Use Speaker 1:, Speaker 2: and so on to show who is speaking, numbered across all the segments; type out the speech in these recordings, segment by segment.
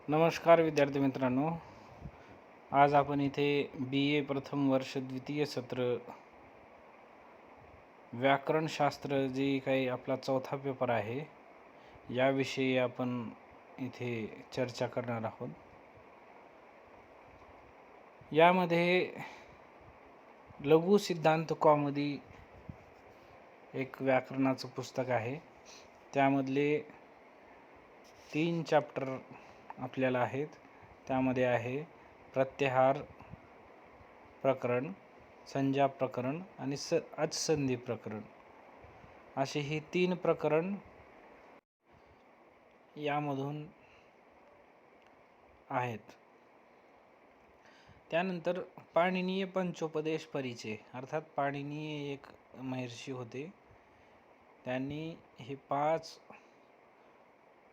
Speaker 1: नमस्कार विद्यार्थी मित्रांनो. आज आपण इथे BA प्रथम वर्ष द्वितीय सत्र व्याकरणशास्त्र जे काही आपला चौथा पेपर आहे याविषयी आपण इथे चर्चा करणार आहोत. यामध्ये लघु सिद्धांत कौमुदी एक व्याकरणाचं पुस्तक आहे. त्यामधले 3 चॅप्टर आपल्याला आहेत. त्यामध्ये आहे प्रत्याहार प्रकरण, संज्ञा प्रकरण आणि अचसंधी प्रकरण असे ही 3 प्रकरण यामधून आहेत. त्यानंतर पाणिनीय पंचोपदेश परिचय, अर्थात पाणिनीय एक महर्षी होते. त्यांनी हे 5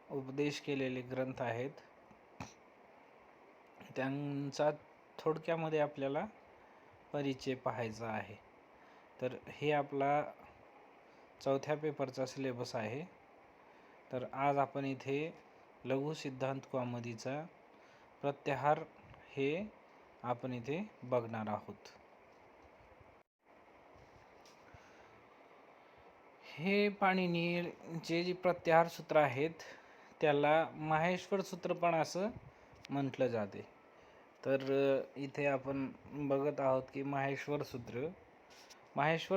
Speaker 1: उपदेश केलेले ग्रंथ आहेत. त्यांचा थोडक्यामध्ये आपल्याला परिचय पाहायचा आहे. तर हे आपला चौथ्या पेपरचा सिलेबस आहे. तर आज आपण इथे लघु सिद्धांत कौमुदीचा प्रत्याहार हे आपण इथे बघणार आहोत. हे पाणिनीचे जे प्रत्याहार सूत्र आहेत त्याला माहेश्वर सूत्र पण असं म्हटलं जाते. तर इथे आपण बघत आहोत की माहेश्वर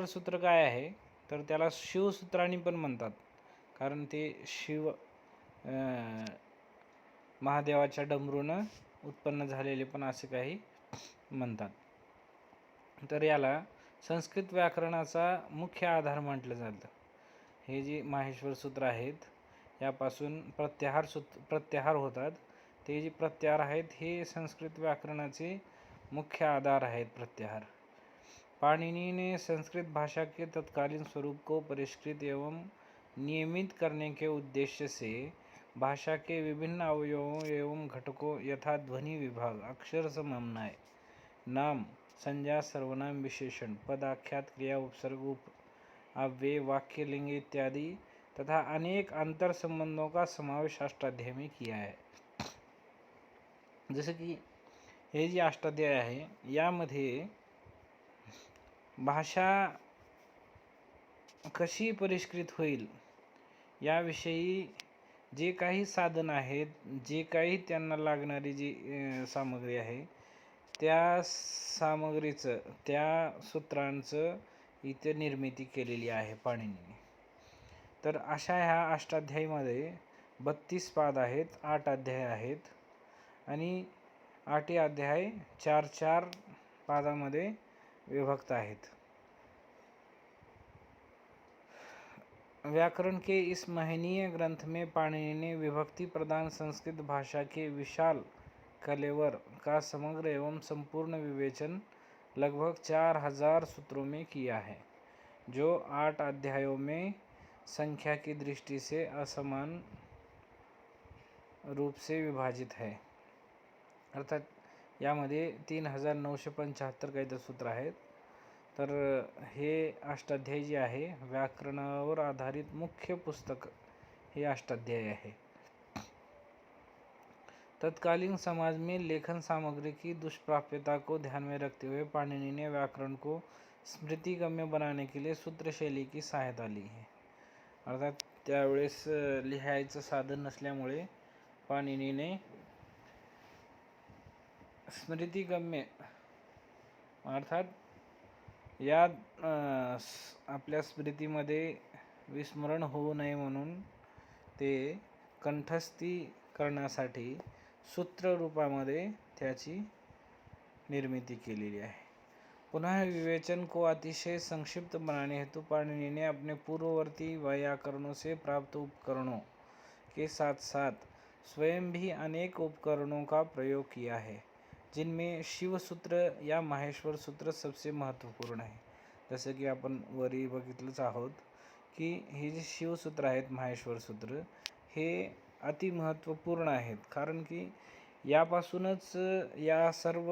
Speaker 1: सूत्र काय आहे, तर त्याला शिवसूत्रांनी पण म्हणतात. कारण ते महादेवाच्या डमरूनं उत्पन्न झालेले पण असे काही म्हणतात. तर याला संस्कृत व्याकरणाचा मुख्य आधार म्हटलं जातं. हे जे माहेश्वर सूत्र आहेत यापासून प्रत्याहार होतात. ते जे प्रत्याहार आहेत हे संस्कृत व्याकरणाचे मुख्य आधार आहेत. प्रत्याहार पाणिनि ने संस्कृत भाषा के तत्कालीन स्वरूप को परिष्कृत एवं नियमित करने के उद्देश्य से भाषा के विभिन्न अवयवों एवं घटकों यथा ध्वनि विभाग, अक्षर समन्वय, नाम, संज्ञा, सर्वनाम, विशेषण, पद, आख्यात, क्रिया, उपसर्ग, अव्यय, वाक्य, लिंग इत्यादि तथा अनेक अंतर संबंधों का समावेश अष्टाध्यायी में किया है. जसं की हे जे अष्टाध्यायी आहे यामध्ये भाषा कशी परिष्कृत होईल याविषयी जे काही साधन आहेत, जे काही त्यांना लागणारी जी सामग्री आहे त्या सामग्रीचं, त्या सूत्रांचं इथे निर्मिती केलेली आहे पाणिनीने. तर अशा ह्या अष्टाध्यायीमध्ये 32 पाद आहेत, 8 अध्याय आहेत आणि 8 अध्याय 4 पादामध्ये विभक्त आहेत. व्याकरण के इस महनीय ग्रंथ में पाणिनि ने विभक्ति प्रधान संस्कृत भाषा के विशाल कलेवर का समग्र एवं संपूर्ण विवेचन लगभग 4000 सूत्रों में किया है, जो 8 अध्यायों में संख्या की दृष्टि से असमान रूप से विभाजित है. अर्थात यामध्ये 3975 काहीतरी सूत्र आहेत. तर हे अष्टाध्यायी जे आहे व्याकरणावर आधारित मुख्य पुस्तक हे अष्टाध्यायी आहे. तत्कालीन समाज में लेखन सामग्री की दुष्प्राप्यता को ध्यान में रखते हुए पाणिनि ने व्याकरण को स्मृतिगम्य बनाने के लिए सूत्र शैली की सहायता ली है. अर्थात त्यावेळेस लिहायचं साधन नसल्यामुळे पाणिनीने स्मृतिगम्य अर्थात या आपल्या स्मृतीमध्ये विस्मरण होऊ नये म्हणून ते कंठस्थी करण्यासाठी सूत्र रूपामध्ये त्याची निर्मिती केलेली आहे. पुनः विवेचन को अतिशय संक्षिप्त बनाने हेतु पाणिनि ने अपने पूर्ववर्ती व्याकरणों से प्राप्त उपकरणों के साथ साथ स्वयं भी अनेक उपकरणों का प्रयोग किया है, जिनमें शिवसूत्र या माहेश्वर सूत्र सबसे महत्त्वपूर्ण आहे. जसं की आपण वरी बघितलंच आहोत की हे जे शिवसूत्र आहेत, माहेश्वर सूत्र हे अति महत्त्वपूर्ण आहेत. कारण की यापासूनच या सर्व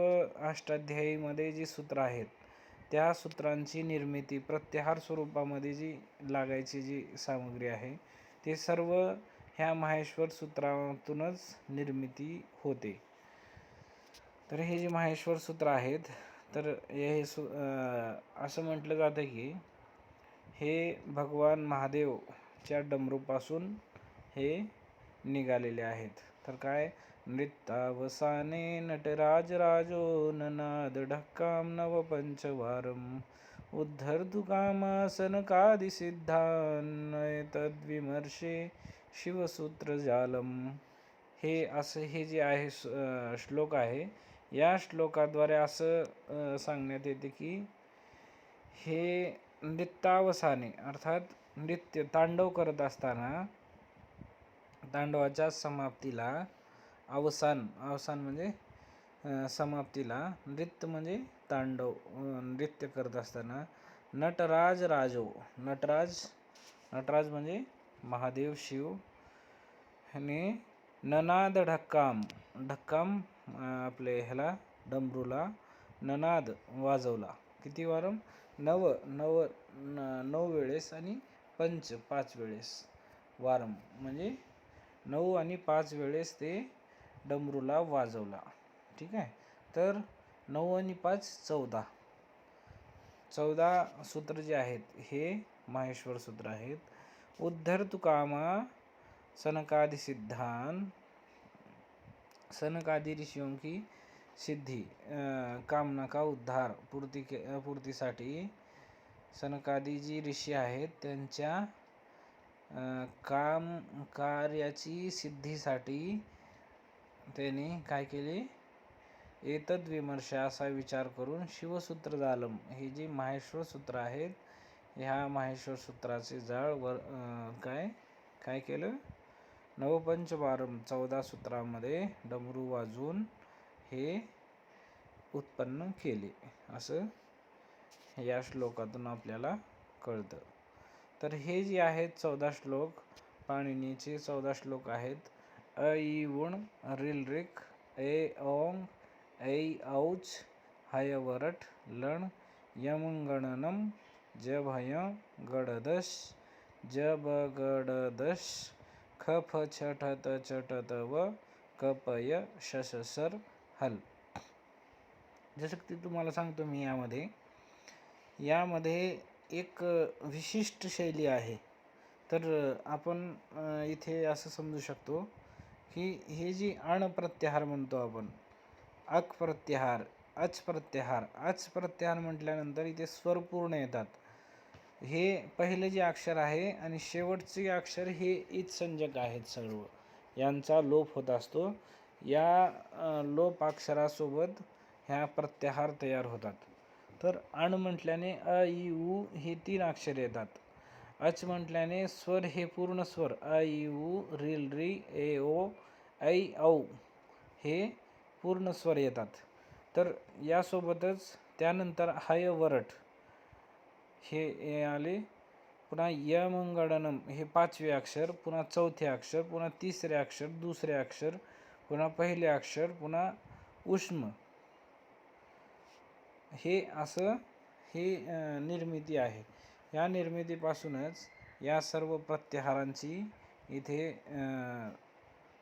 Speaker 1: अष्टाध्यायीमध्ये जी सूत्र आहेत त्या सूत्रांची निर्मिती प्रत्याहार स्वरूपामध्ये जी लागायची जी सामग्री आहे ते सर्व ह्या माहेश्वर सूत्रातूनच निर्मिती होते. तर हे जे माहेश्वर सूत्र आहेत, तर हे असं म्हटलं जातं की हे भगवान महादेवच्या डमरूपासून हे निघालेले आहेत. तर काय, नृत्तावसाने नटराज राजो ननाद ढक्काम नव पंचवारम उद्धर्तु कामासनकादि सिद्धान्नय तद्विमर्शे शिवसूत्र जालम. हे असं हे जे आहे श्लोक आहे, या श्लोकाद्वारे असं सांगण्यात येते की हे नृत्तावसाने अर्थात नृत्य तांडव करत असताना तांडवाच्या समाप्तीला अवसान म्हणजे समाप्तीला, नृत्य म्हणजे तांडव, नृत्य करत असताना नटराज राजो, नटराज म्हणजे महादेव शिव, आणि ननाद ढक्काम आपले ह्याला डमरूला ननाद वाजवला. किती वारम? नऊ वेळेस आणि पंच 5 वेळेस, वारम म्हणजे 9 आणि 5 वेळेस ते डमरूला वाजवला. ठीक आहे. तर 9 आणि 5 14 सूत्र जे आहेत हे माहेश्वर सूत्र आहेत. उद्धर्तु कामा सनकादि सिद्धान, सनकादि ऋषियों की सिद्धी, कामना का उद्धार पूर्तीसाठी सनकादि जी ऋषी आहेत त्यांच्या कार्याची सिद्धीसाठी त्याने काय केले, एतद विमर्श असा विचार करून शिवसूत्र जालम, हे जे माहेश्वर सूत्र आहेत, ह्या माहेश्वर सूत्राचे जाळ काय केलं, नवपंचवारम 14 सूत्रामध्ये डमरू वाजून हे उत्पन्न केले, असं या श्लोकातून आपल्याला कळतं. तर हे जे आहेत 14 श्लोक, पाणिनीचे 14 श्लोक आहेत. अ इ उण रिल रिक ए ओंग ऐ औच हय वरठ लण यम गणनम जभय गडदश जबगडदश खफ छठत चटत व कपय शशसर हल. जसं की तुम्हाला सांगतो मी, यामध्ये एक विशिष्ट शैली आहे. तर आपण इथे असं समजू शकतो की हे जी अण प्रत्याहार म्हणतो आपण, अक प्रत्याहार, अच प्रत्याहार म्हटल्यानंतर इथे स्वर पूर्ण येतात. हे पहिले जे अक्षर आहे आणि शेवटचे अक्षर हे इत्संजक आहेत, सर्व यांचा लोप होत असतो. या लोप अक्षरासोबत ह्या प्रत्याहार तयार होतात. तर अण म्हटल्याने अ इ उ हे 3 अक्षर येतात. अच म्हटल्याने स्वर हे पूर्ण स्वर अ इ उ रिल री ए ओ ऐ औ हे पूर्ण स्वर येतात. तर यासोबतच त्यानंतर हय वरठ हे आले, पुन्हा यमंगडनम हे 5वे अक्षर, पुन्हा 4थे अक्षर, पुन्हा 3रे अक्षर, 2रे अक्षर, पुन्हा पहिले अक्षर, पुन्हा उष्म, हे असं हे निर्मिती आहे. या निर्मितीपासूनच या सर्व प्रत्याहारांची इथे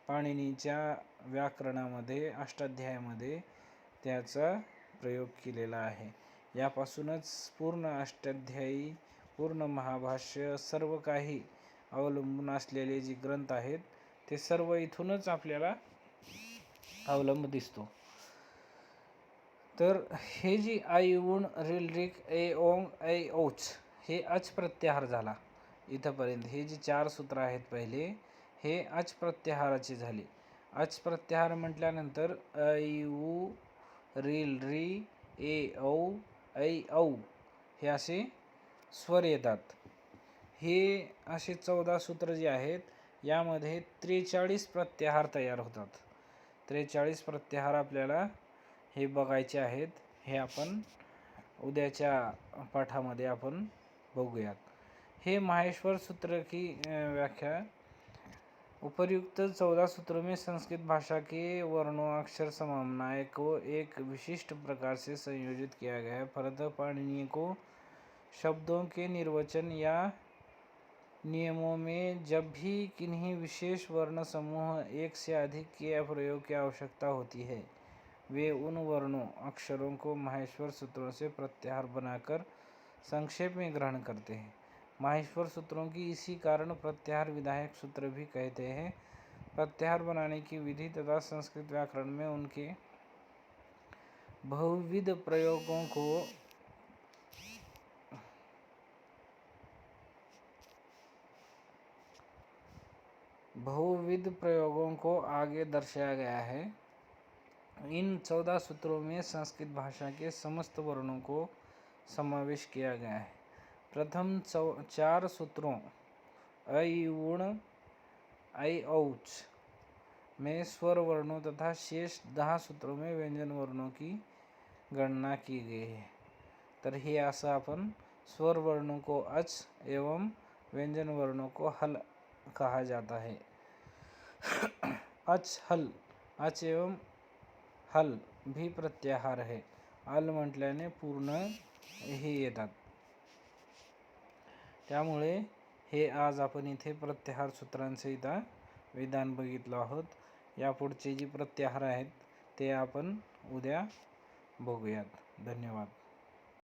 Speaker 1: पाणिनीच्या व्याकरणामध्ये अष्टाध्यायामध्ये त्याचा प्रयोग केलेला आहे. यापासूनच पूर्ण अष्टाध्यायी, पूर्ण महाभाष्य, सर्व काही अवलंबून असलेले जे ग्रंथ आहेत ते सर्व इथूनच आपल्याला अवलंब दिसतो. तर हे जी आई उण रिल रिक ए ओंग ऐ औच हे अच प्रत्याहार झाला इथंपर्यंत. हे जे 4 सूत्र आहेत पहिले, हे अच प्रत्याहाराचे झाले. अच प्रत्याहार म्हटल्यानंतर अ इ उ रिल री ए औ ऐ औ हे असे स्वर येतात. हे असे 14 सूत्र जे आहेत यामध्ये 43 प्रत्याहार तयार होतात. 43 प्रत्याहार आपल्याला हे बघायचे आहेत. हे आपण उद्याच्या पाठामध्ये आपण बघूयात. हे माहेश्वर सूत्र की व्याख्या, उपर्युक्त 14 सूत्रों में संस्कृत भाषा के वर्णों अक्षर समन्वय को एक विशिष्ट प्रकार से संयोजित किया गया है. फलतः पाणिनि को शब्दों के निर्वचन या नियमों में जब भी किन्हीं विशेष वर्ण समूह एक से अधिक के प्रयोग की आवश्यकता होती है, वे उन वर्णों अक्षरों को माहेश्वर सूत्रों से प्रत्याहार बनाकर संक्षेप में ग्रहण करते हैं। माहेश्वर सूत्रों की इसी कारण प्रत्याहार विधायक सूत्र भी कहते हैं। प्रत्याहार बनाने की विधि तथा संस्कृत व्याकरण में उनके बहुविध प्रयोगों को आगे दर्शाया गया है। इन 14 सूत्रों में संस्कृत भाषा के समस्त वर्णों को समावेश किया गया है। प्रथम 4 सूत्रों ऐ ऊण ऐ औच में स्वर वर्णों तथा शेष 10 सूत्रों में व्यंजन वर्णों की गणना की गई है। तर हे असं आपण स्वर वर्णों को अच एवं व्यंजन वर्णों को हल कहा जाता है। अच हल, अच एवं हल भी प्रत्याहार है। अल म्हटल्याने पूर्ण हे येतात, त्यामुळे हे आज आपण इथे प्रत्याहार सूत्रांचे इथं विधान बघितलं आहोत। यापुढचे जे प्रत्याहार आहेत ते आपण उद्या बघूयात। धन्यवाद।